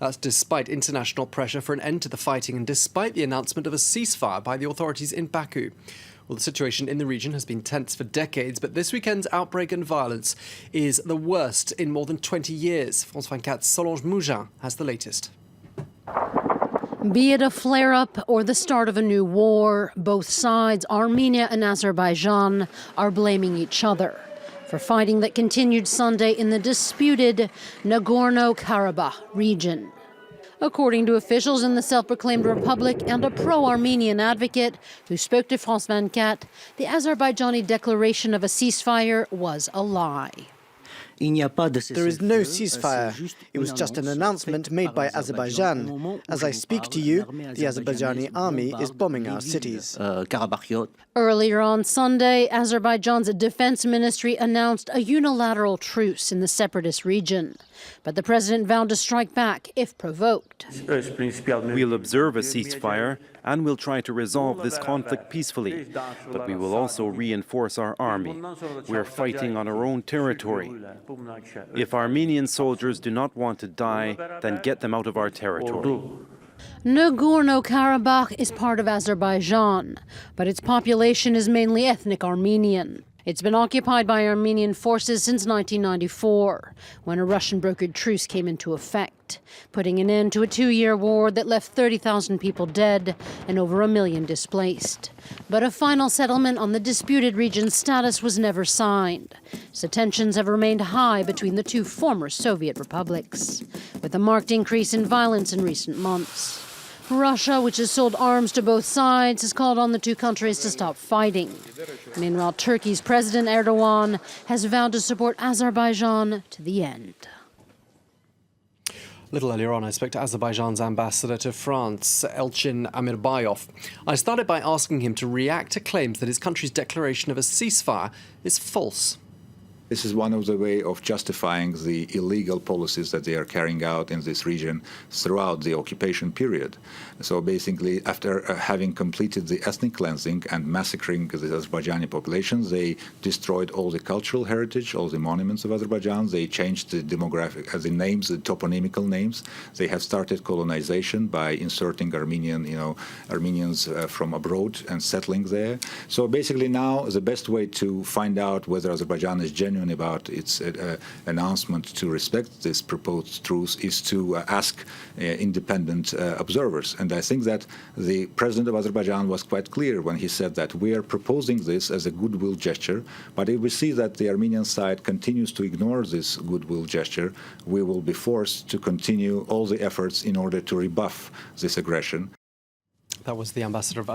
That's despite international pressure for an end to the fighting and despite the announcement of a ceasefire by the authorities in Baku. Well, the situation in the region has been tense for decades, but this weekend's outbreak and violence is the worst in more than 20 years. France 24's Solange Mougin has the latest. Be it a flare-up or the start of a new war, both sides, Armenia and Azerbaijan, are blaming each other for fighting that continued Sunday in the disputed Nagorno-Karabakh region. According to officials in the self-proclaimed republic and a pro-Armenian advocate who spoke to France 24, the Azerbaijani declaration of a ceasefire was a lie. There is no ceasefire. It was just an announcement made by Azerbaijan. As I speak to you, the Azerbaijani army is bombing our cities. Earlier on Sunday, Azerbaijan's defense ministry announced a unilateral truce in the Separatist region. But the president vowed to strike back if provoked. We'll observe a ceasefire and we'll try to resolve this conflict peacefully. But we will also reinforce our army. We're fighting on our own territory. If Armenian soldiers do not want to die, then get them out of our territory. Nagorno-Karabakh is part of Azerbaijan, but its population is mainly ethnic Armenian. It's been occupied by Armenian forces since 1994, when a Russian-brokered truce came into effect, putting an end to a 2-year war that left 30,000 people dead and over 1 million displaced. But a final settlement on the disputed region's status was never signed, so tensions have remained high between the two former Soviet republics, with a marked increase in violence in recent months. Russia, which has sold arms to both sides, has called on the two countries to stop fighting. Meanwhile, Turkey's President Erdogan has vowed to support Azerbaijan to the end. A little earlier on, I spoke to Azerbaijan's ambassador to France, Elchin AMIRBAYOV. I started by asking him to react to claims that his country's declaration of a ceasefire is false. This is one of the ways of justifying the illegal policies that they are carrying out in this region throughout the occupation period. So basically, after having completed the ethnic cleansing and massacring the Azerbaijani population, they destroyed all the cultural heritage, all the monuments of Azerbaijan. They changed the demographic, the names, the toponymical names. They have started colonization by inserting Armenians from abroad and settling there. So basically now the best way to find out whether Azerbaijan is genuine about its announcement to respect this proposed truce is to ask independent observers. And I think that the president of Azerbaijan was quite clear when he said that we are proposing this as a goodwill gesture, but if we see that the Armenian side continues to ignore this goodwill gesture, we will be forced to continue all the efforts in order to rebuff this aggression. That was the ambassador of